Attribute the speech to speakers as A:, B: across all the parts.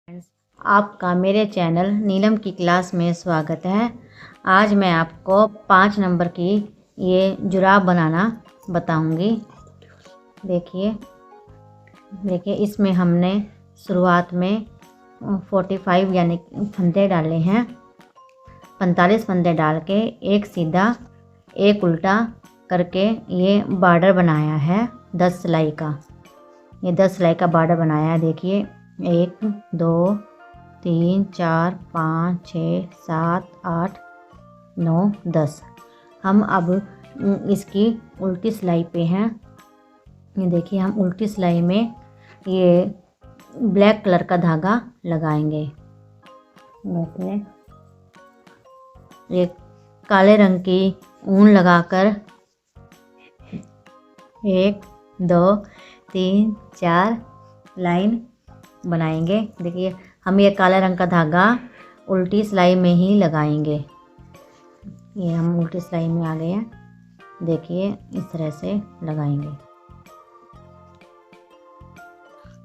A: Friends, आपका मेरे channel नीलम की क्लास में स्वागत है। आज मैं आपको 5 नंबर की ये जुराब बनाना बताऊंगी। देखिए इसमें हमने शुरुआत में 45 यानी फंदे डाले हैं। 45 फंदे डाल के एक सीधा एक उल्टा करके ये बॉर्डर बनाया है 10 सिलाई का। ये 10 सिलाई का बॉर्डर बनाया है। देखिए 1 2 3 4 5 6 7 8 9 10। हम अब इसकी उल्टी सिलाई पे हैं। ये देखिए हम उल्टी सिलाई में ये ब्लैक कलर का धागा लगाएंगे। देखिए ये काले रंग की ऊन लगाकर 1 2 3 4 लाइन बनाएंगे। देखिए हम ये काला रंग का धागा उल्टी सिलाई में ही लगाएंगे। ये हम उल्टी सिलाई में आ गए हैं। देखिए इस तरह से लगाएंगे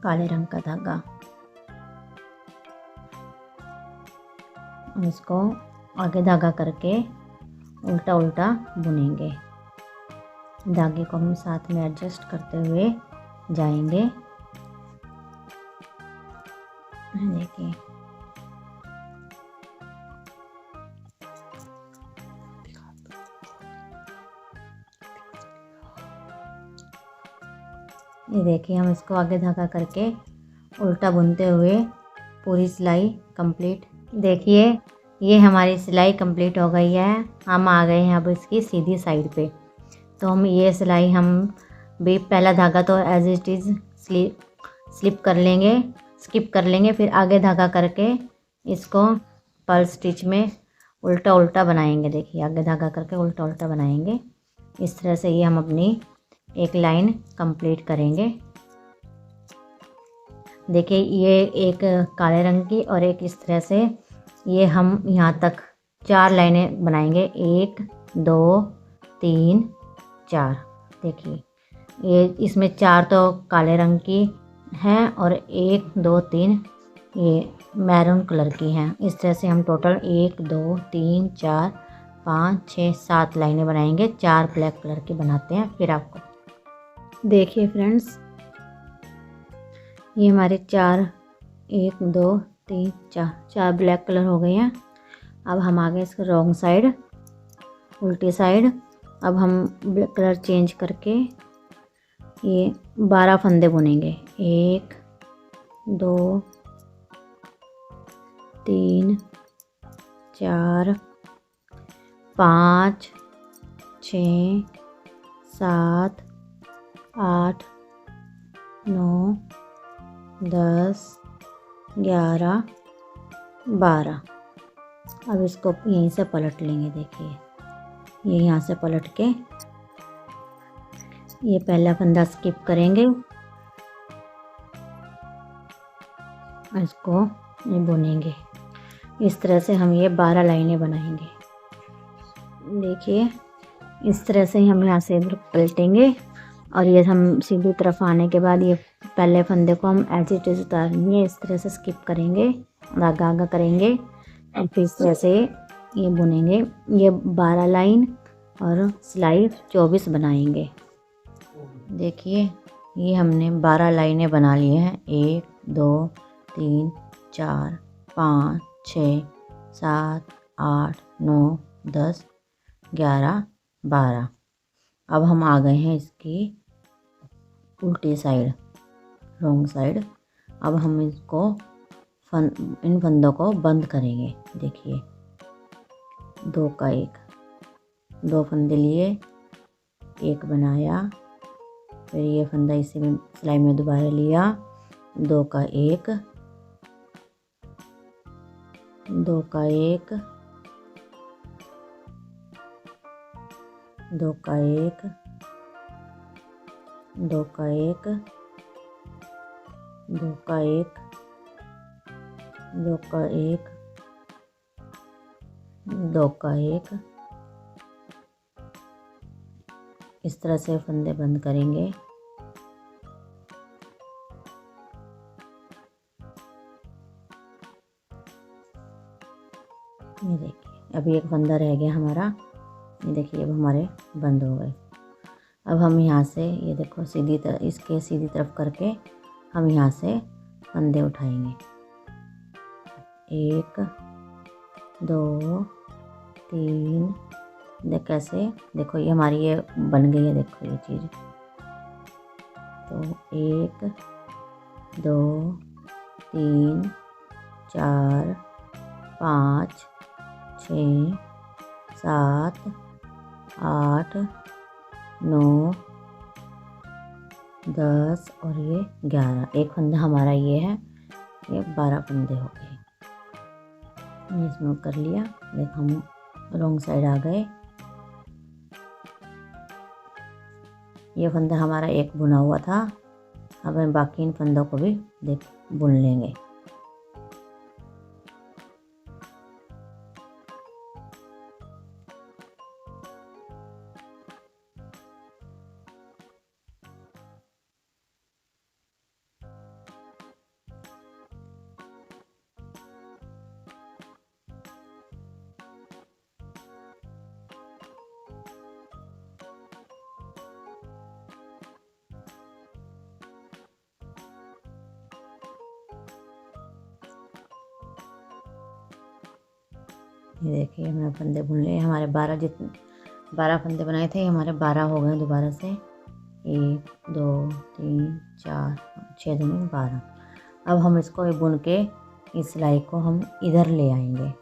A: काले रंग का धागा। इसको आगे धागा करके उल्टा उल्टा बुनेंगे। धागे को हम साथ में एडजस्ट करते हुए जाएंगे। देखिए ये देखिए हम इसको आगे धागा करके उल्टा बुनते हुए पूरी सिलाई कंप्लीट। देखिए ये हमारी सिलाई कंप्लीट हो गई है। हम आ गए हैं अब इसकी सीधी साइड पे। तो हम ये सिलाई हम भी पहला धागा तो एज इट इज़ स्किप कर लेंगे। फिर आगे धागा करके इसको पर्ल स्टिच में उल्टा उल्टा बनाएंगे। देखिए आगे धागा करके उल्टा उल्टा बनाएंगे। इस तरह से ये हम अपनी एक लाइन कंप्लीट करेंगे। देखिए ये एक काले रंग की और एक इस तरह से ये हम यहाँ तक 4 लाइनें बनाएंगे। 1 2 3 4। देखिए ये इसमें 4 तो काले रंग की हैं और 1 2 3 ये मैरून कलर की हैं। इस तरह से हम टोटल 1 2 3 4 5 6 7 लाइनें बनाएंगे। 4 ब्लैक कलर की बनाते हैं फिर आपको। देखिए फ्रेंड्स ये हमारे 4 1 2 3 4 ब्लैक कलर हो गए हैं। अब हम आगे इसके रॉन्ग साइड उल्टी साइड अब हम ब्लैक कलर चेंज करके ये 12 फंदे बुनेंगे। 1 2 3 4 5 6 7 8 9 10 11 12। अब इसको यहीं से पलट लेंगे। देखिए ये यहाँ से पलट के ये पहला फंदा स्किप करेंगे। इसको ये बुनेंगे। इस तरह से हम ये 12 लाइनें बनाएंगे। देखिए इस तरह से हम यहाँ से इधर पलटेंगे और ये हम सीधी तरफ आने के बाद ये पहले फंदे को हम एज इट इज़ उतारेंगे। इस तरह से स्किप करेंगे, धागा आगा करेंगे और फिर इस तरह से ये बुनेंगे। ये 12 लाइन और सिलाई 24 बनाएंगे। देखिए ये हमने 12 लाइनें बना ली हैं। 1 2 3 4 5 6 7 8 9 10 11 12। अब हम आ गए हैं इसकी उल्टी साइड रॉन्ग साइड। अब हम इसको इन फंदों को बंद करेंगे। देखिए 2 का 1 2 फंदे लिए, एक बनाया, फिर ये फंदा इसी में सिलाई में दोबारा लिया, 2 का 1 2 का 1 2 का 1 2 का 1 2 का 1 2 का 1 2 का 1। इस तरह से फंदे बंद करेंगे। ये देखिए अभी एक फंदा रह गया हमारा। ये देखिए अब हमारे बंद हो गए। अब हम यहाँ से ये देखो सीधी तरफ, इसके सीधी तरफ करके हम यहाँ से फंदे उठाएंगे। 1 2 3। देख कैसे, देखो ये हमारी ये बन गई है, देखो ये चीज़। तो 1 2 3 4 5 6 7 8 9 10 और ये 11। एक फंदा हमारा ये है, ये 12 फंदे हो गए। ये इसमें कर लिया। देखो हम रॉन्ग साइड आ गए। ये फंदा हमारा एक बुना हुआ था। अब हम बाकी इन फंदों को भी देख बुन लेंगे। ये देखिए हमने फंदे बुन लिए। हमारे 12 फंदे बनाए थे, हमारे 12 हो गए दोबारा से। 1 2 3 4 6 दूनी 12। अब हम इसको बुन के इस सिलाई को हम इधर ले आएंगे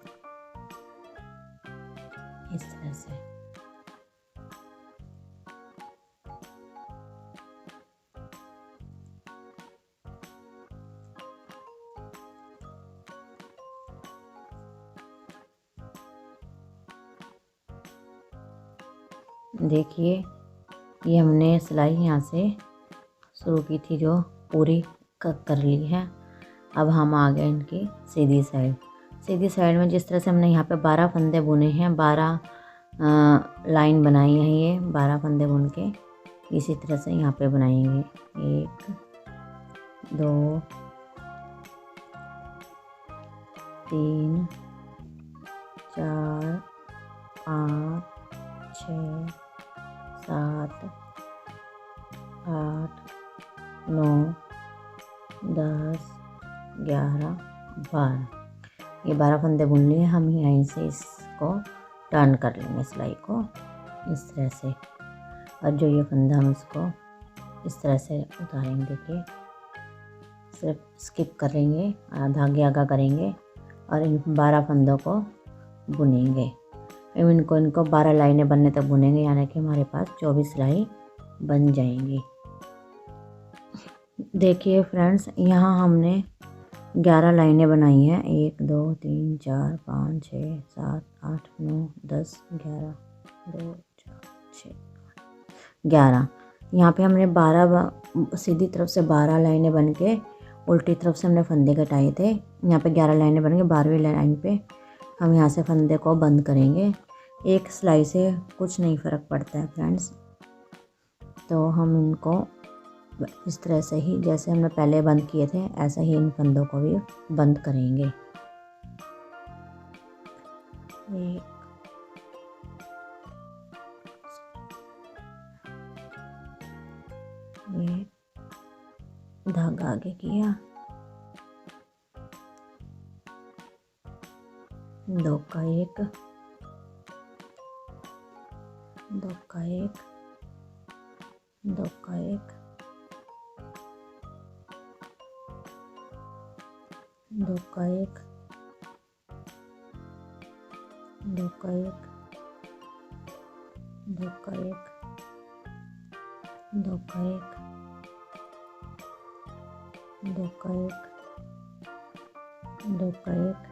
A: इस तरह से। देखिए ये हमने सिलाई यहाँ से शुरू की थी जो पूरी कर ली है। अब हम आ गए इनकी सीधी साइड। सीधी साइड में जिस तरह से हमने यहाँ पे 12 फंदे बुने हैं, 12 लाइन बनाई है, ये 12 फंदे बुन के इसी तरह से यहाँ पे बनाएंगे। 1 2 3 4 5 6 7 8 9 10 11 12। ये 12 फंदे बुन लिए। हम यहीं से इसको टर्न कर लेंगे सिलाई को इस तरह से। और जो ये फंदा हम इसको इस तरह से उतारेंगे। देखिए सिर्फ स्किप करेंगे, धागे आगा करेंगे और इन 12 फंदों को बुनेंगे। इनको 12 लाइनें बनने तक बुनेंगे, यानी कि हमारे पास 24 सिलाई बन जाएंगी। देखिए फ्रेंड्स, यहाँ हमने 11 लाइनें बनाई हैं। 1 2 3 4 5 6 7 8 9 10 11 2 4 6 11। यहाँ पे हमने 12 सीधी तरफ से 12 लाइनें बन के उल्टी तरफ से हमने फंदे कटाए थे। यहाँ पे 11 लाइनें बन के 12वीं लाइन पे हम यहाँ से फंदे को बंद करेंगे। एक सिलाई से कुछ नहीं फ़र्क पड़ता है फ्रेंड्स। तो हम इनको इस तरह से ही, जैसे हमने पहले बंद किए थे, ऐसे ही इन फंदों को भी बंद करेंगे। ये धागा आगे किया, 2 का 1 2 का 1 2 का 1 2 का 1 2 का 1 2 का 1 2 का 1 2 का 1 2 का 1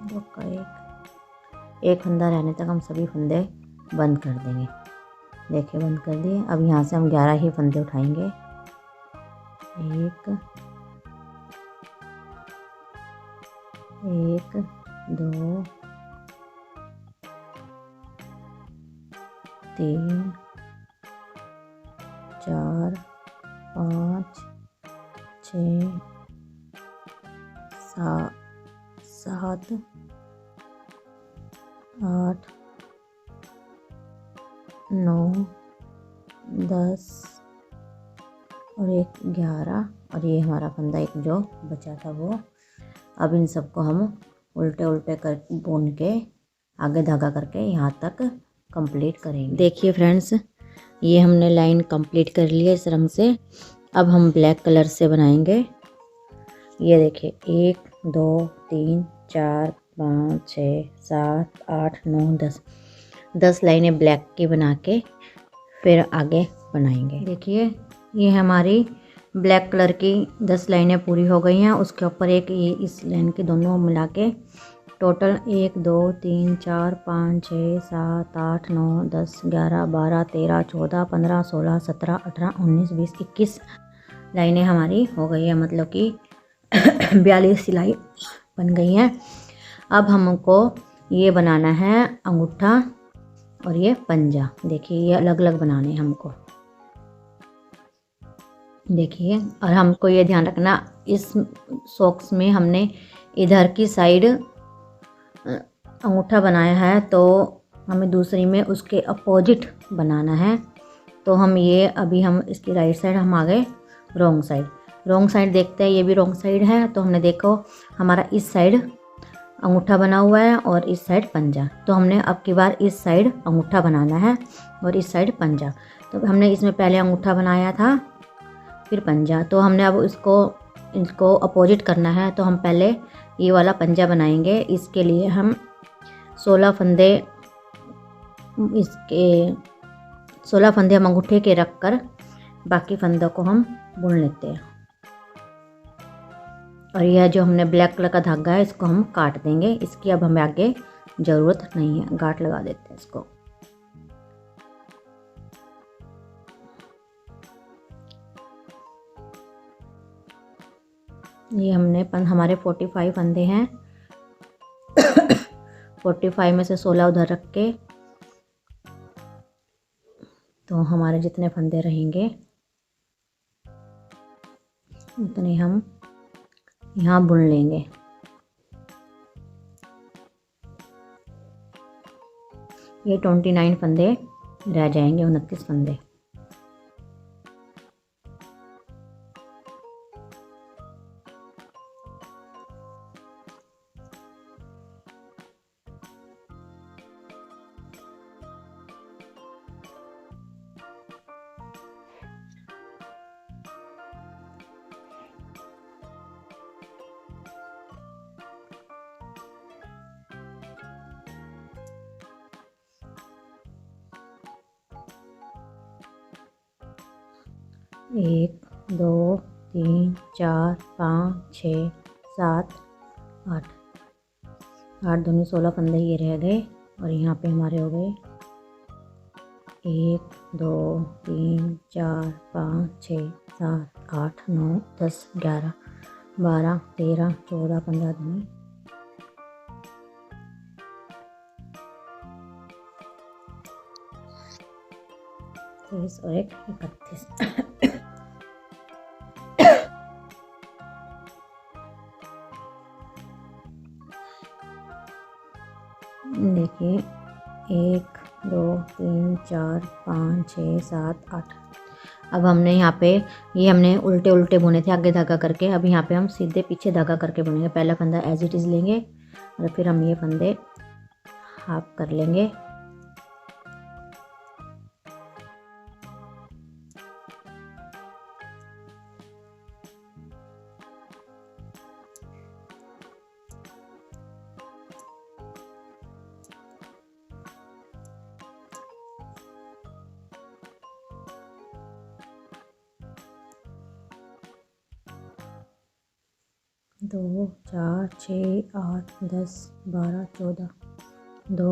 A: 2 का 1। एक फंदा रहने तक हम सभी फंदे बंद कर देंगे। देखिए बंद कर दिए। अब यहाँ से हम 11 ही फंदे उठाएंगे। 1 2 3 4 5 6 7 8 9 10 और एक 11 और ये हमारा फंदा एक जो बचा था वो। अब इन सबको हम उल्टे उल्टे कर बुन के आगे धागा करके यहाँ तक कंप्लीट करेंगे। देखिए फ्रेंड्स, ये हमने लाइन कंप्लीट कर ली है इस रंग से। अब हम ब्लैक कलर से बनाएंगे। ये देखिए 1 2 3 4 5 6 7 8 9 10 लाइनें ब्लैक की बना के फिर आगे बनाएंगे। देखिए ये हमारी ब्लैक कलर की 10 लाइनें पूरी हो गई हैं। उसके ऊपर एक ये इस लाइन के दोनों मिला के टोटल 1 2 3 4 5 6 7 8 9 10 11 12 13 14 15 16 17 18 19 20 21 लाइनें हमारी हो गई है, मतलब कि 42 सिलाई बन गई हैं। अब हमको ये बनाना है अंगूठा और ये पंजा। देखिए ये अलग अलग बनाने हैं हमको। देखिए, और हमको ये ध्यान रखना इस सॉक्स में हमने इधर की साइड अंगूठा बनाया है तो हमें दूसरी में उसके अपोजिट बनाना है। तो हम ये अभी हम इसकी राइट साइड हम आ गए रॉन्ग साइड देखते हैं, ये भी रॉन्ग साइड है। तो हमने देखो हमारा इस साइड अंगूठा बना हुआ है और इस साइड पंजा। तो हमने अब की बार इस साइड अंगूठा बनाना है और इस साइड पंजा। तो हमने इसमें पहले अंगूठा बनाया था फिर पंजा, तो हमने अब इसको अपोजिट करना है। तो हम पहले ये वाला पंजा बनाएंगे। इसके लिए हम 16 फंदे हम अंगूठे के रख कर बाकी फंदों को हम बुन लेते हैं। और यह जो हमने ब्लैक कलर का धागा है इसको हम काट देंगे। इसकी अब हमें आगे ज़रूरत नहीं है, गांठ लगा देते हैं इसको। ये हमारे 45 फंदे हैं। 45 में से 16 उधर रख के तो हमारे जितने फंदे रहेंगे उतने हम यहाँ बुन लेंगे। ये 29 फंदे रह जाएंगे, 29 फंदे। एक 2 3 4 5 6 7 8 दूनी 16 फंदे ये रह गए। और यहाँ पे हमारे हो गए 1 2 3 4 5 6 7 8 9 10 11 12 13 14 15 दूनी 30 और 1 31। देखिए 1 2 3 4 5 6 7 8। अब हमने यहाँ पे ये हमने उल्टे उल्टे बुने थे आगे धागा करके। अब यहाँ पे हम सीधे पीछे धागा करके बुनेंगे। पहला फंदा एज इट इज़ लेंगे और फिर हम ये फंदे हाफ कर लेंगे। दो 4 6 8 10 12 14 2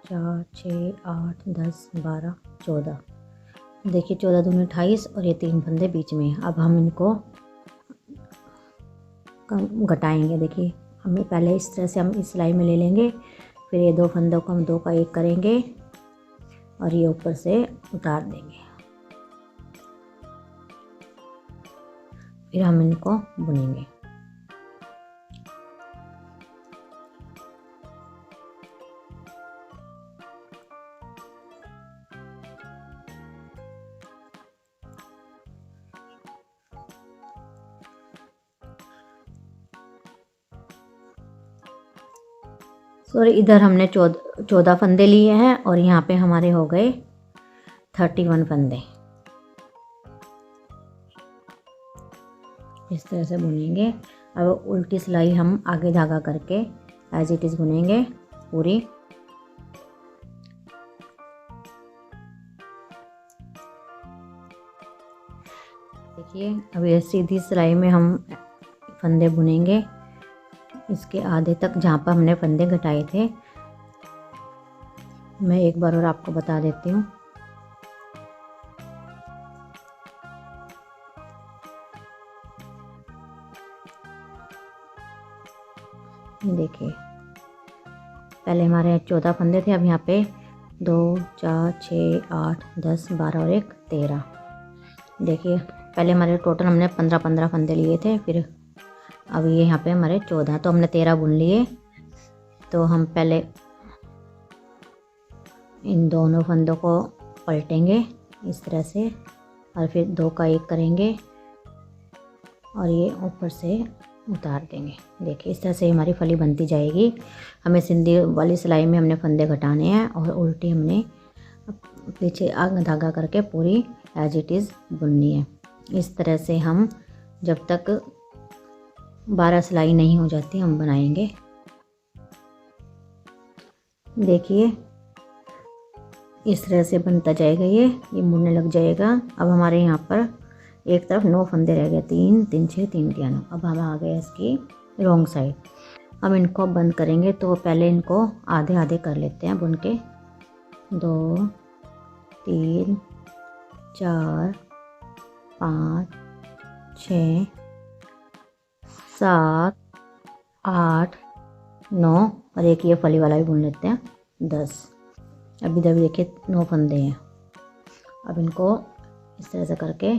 A: 4 6 8 10 12 14। देखिए 14 दूनी 28 और ये 3 फंदे बीच में। अब हम इनको घटाएंगे। देखिए हमें पहले इस तरह से हम इस सिलाई में ले लेंगे, फिर ये 2 फंदों को हम 2 का 1 करेंगे और ये ऊपर से उतार देंगे। फिर हम इनको बुनेंगे। सॉरी, इधर हमने 14 फंदे लिए हैं और यहाँ पे हमारे हो गए 31 फंदे। इस तरह से बुनेंगे। अब उल्टी सिलाई हम आगे धागा करके एज इट इज़ बुनेंगे पूरी। देखिए, अब ये सीधी सिलाई में हम फंदे बुनेंगे इसके आधे तक, जहाँ पर हमने फंदे घटाए थे। मैं एक बार और आपको बता देती हूँ। देखिए, पहले हमारे 14 फंदे थे, अब यहाँ पे 2 4 6 8 10 12 और 1 13। देखिए, पहले हमारे टोटल हमने 15 फंदे लिए थे, फिर अब ये यहाँ पे हमारे 14, तो हमने 13 बुन लिए। तो हम पहले इन दोनों फंदों को पलटेंगे इस तरह से और फिर 2 का 1 करेंगे और ये ऊपर से उतार देंगे। देखिए, इस तरह से हमारी फली बनती जाएगी। हमें सिंधी वाली सिलाई में हमने फंदे घटाने हैं और उल्टी हमने पीछे आग धागा करके पूरी एज इट इज़ बुननी है। इस तरह से हम जब तक 12 सिलाई नहीं हो जाती हम बनाएंगे। देखिए, इस तरह से बनता जाएगा, ये मुड़ने लग जाएगा। अब हमारे यहाँ पर एक तरफ 9 फंदे रह गए, 3 3 6 3 9। अब हम आ गए इसकी रॉन्ग साइड। अब इनको बंद करेंगे, तो पहले इनको आधे आधे कर लेते हैं बुन के। 2 3 4 5 6 7 8 9 और एक ये फली वाला भी बुन लेते हैं 10। अब इधर भी देखिए 9 फंदे हैं। अब इनको इस तरह से करके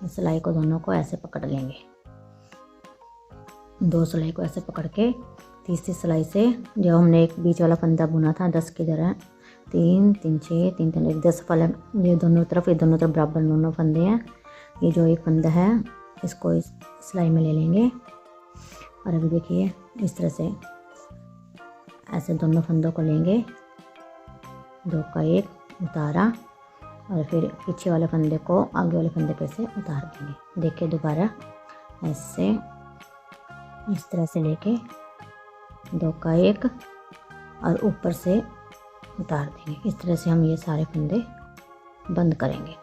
A: सिलाई को दोनों को ऐसे पकड़ लेंगे। 2 सिलाई को ऐसे पकड़ के तीसरी सिलाई से जो हमने एक बीच वाला फंदा बुना था 10 की तरह 3 3 6 3 3 1 10 फल, ये दोनों तरफ बराबर दोनों फंदे हैं। ये जो एक फंदा है इसको इस सिलाई में ले लेंगे और अभी देखिए इस तरह से ऐसे दोनों फंदों को लेंगे। 2 का 1 उतारा और फिर पीछे वाले फंदे को आगे वाले फंदे पे से उतार देंगे। देखिए, दोबारा ऐसे इस तरह से लेके 2 का 1 और ऊपर से उतार देंगे। इस तरह से हम ये सारे फंदे बंद करेंगे।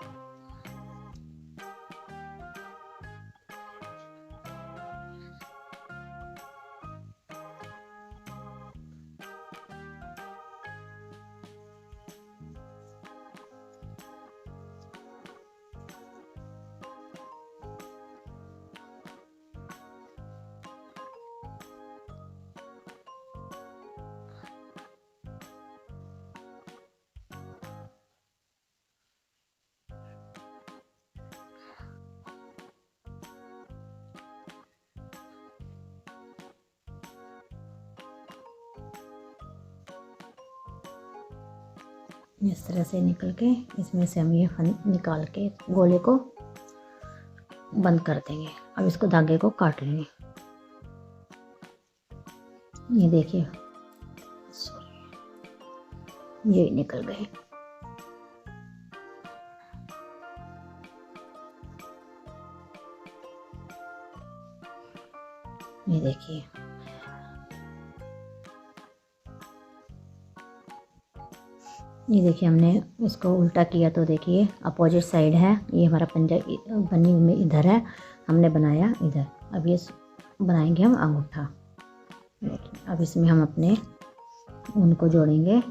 A: इस तरह से निकल के इसमें से हम ये निकाल के गोले को बंद कर देंगे। अब इसको धागे को काट लेंगे। ये देखिए, ये निकल गए। ये देखिए, ये देखिए हमने इसको उल्टा किया तो देखिए अपोजिट साइड है। ये हमारा पंजा बनी में इधर है, हमने बनाया इधर। अब ये बनाएंगे हम अंगूठा। देखिए, अब इसमें हम अपने ऊन को जोड़ेंगे।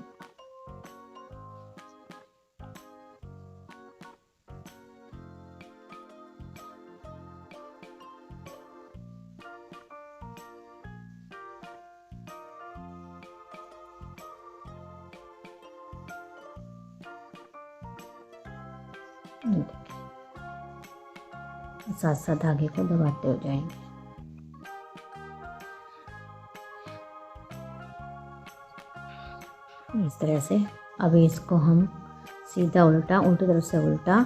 A: साथ साथ धागे को दबाते हो जाएंगे। इस तरह से अभी इसको हम सीधा उल्टा, उल्टी तरफ से उल्टा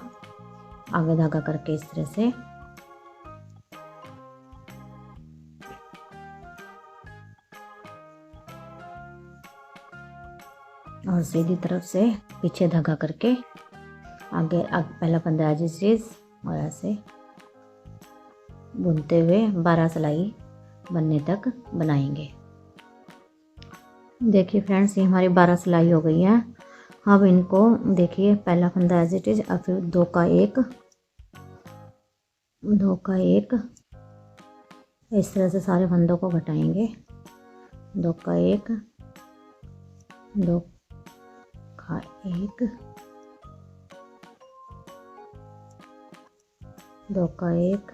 A: आगे धागा करके इस तरह से और सीधी तरफ से पीछे धागा करके आगे पहला फंदा एज इट इज और ऐसे बुनते हुए 12 सिलाई बनने तक बनाएंगे। देखिए फ्रेंड्स, ये हमारी 12 सिलाई हो गई है। अब इनको देखिए, पहला फंदा एज इट इज, और फिर 2 का 1, 2 का 1, इस तरह से सारे फंदों को घटाएंगे। 2 का 1, 2 का 1, 2 का 1,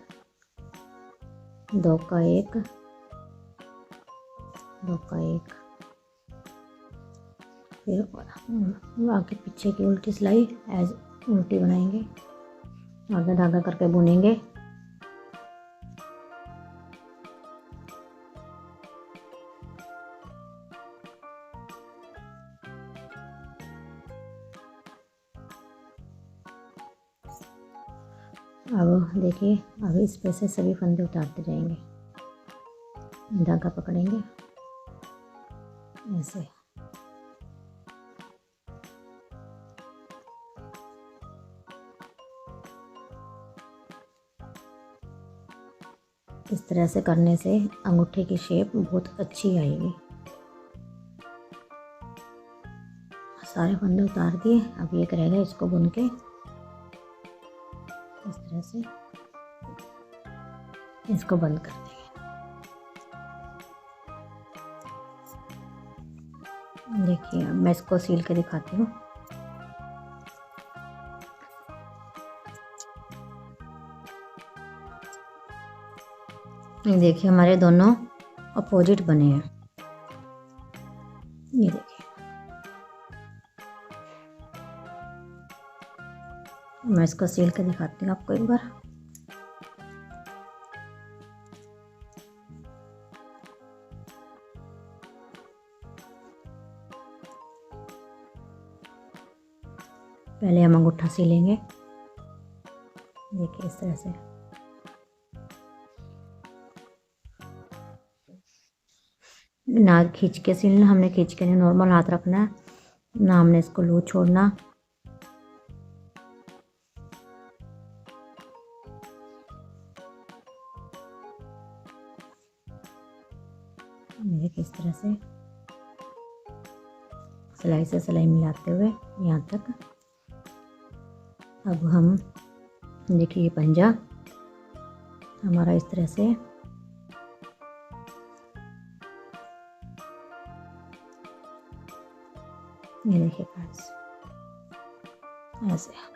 A: 2 का 1, 2 का 1, फिर आगे पीछे की उल्टी सिलाई एज उल्टी बनाएंगे, आगे धागा करके बुनेंगे। अब देखिए, अब इस पे से सभी फंदे उतारते जाएंगे, धागा पकड़ेंगे ऐसे। इस तरह से करने से अंगूठे की शेप बहुत अच्छी आएगी। सारे फंदे उतार दिए, अब ये रहेगा, इसको बुन के इस तरह से इसको बंद कर देंगे। देखिए, अब मैं इसको सील के दिखाती हूँ। ये देखिए, हमारे दोनों अपोजिट बने हैं। ये देखिए, मैं इसको सील के दिखाती हूँ आपको एक बार। पहले हम अंगूठा सीलेंगे, देखिए इस तरह से। ना खींच के सीलना, हमने खींच के नहीं, नॉर्मल हाथ रखना है, ना हमने इसको लूज छोड़ना। देखिए इस तरह से सिलाई से सिलाई मिलाते हुए यहाँ तक। अब हम देखिए, ये पंजा हमारा इस तरह से ये देखिए फ्रेंड्स, ऐसे।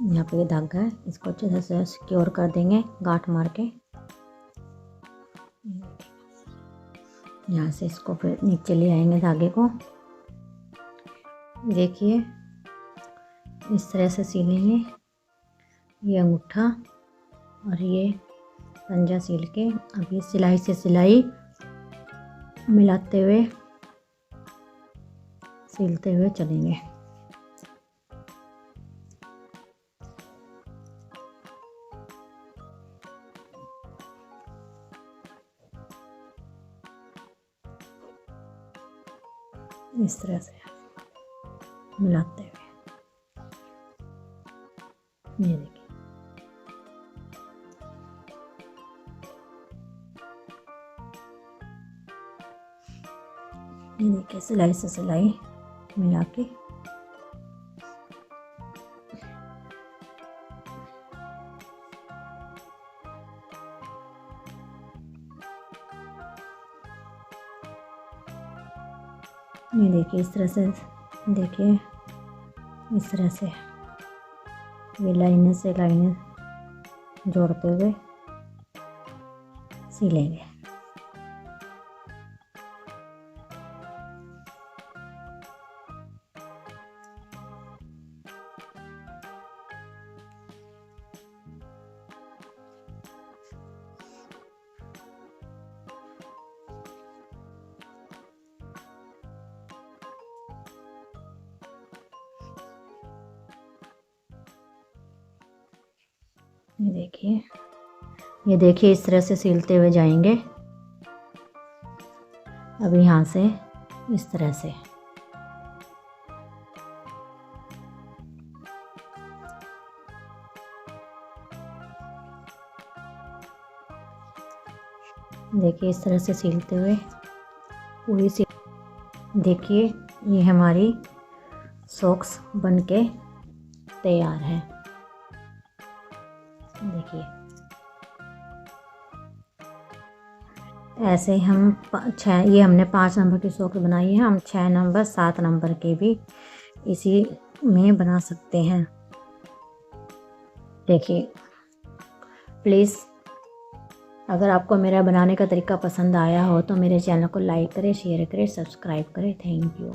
A: यहाँ पे ये धागा है, इसको अच्छे से सिक्योर कर देंगे गांठ मार के। यहाँ से इसको फिर नीचे ले आएंगे धागे को। देखिए इस तरह से सीलेंगे, ये अंगूठा और ये पंजा सील के। अब ये सिलाई से सिलाई मिलाते हुए सीलते हुए चलेंगे। इस तरह से मिलाते हुए, ये देखिए। ये देखिए, सिलाई से सिलाई मिला के ये देखिए, इस तरह से देखिए, इस तरह से ये लाइनें से लाइनें जोड़ते हुए सिलेंगे। ये देखिए इस तरह से सिलते हुए जाएंगे। अब यहाँ से इस तरह से देखिए इस तरह से सिलते हुए पूरी देखिए ये हमारी सॉक्स बनके तैयार है। देखिए ऐसे हम ये हमने 5 नंबर की सॉक्स बनाई है, हम 6 नंबर 7 नंबर के भी इसी में बना सकते हैं। देखिए प्लीज़ अगर आपको मेरा बनाने का तरीका पसंद आया हो तो मेरे चैनल को लाइक करें, शेयर करें, सब्सक्राइब करें। Thank you.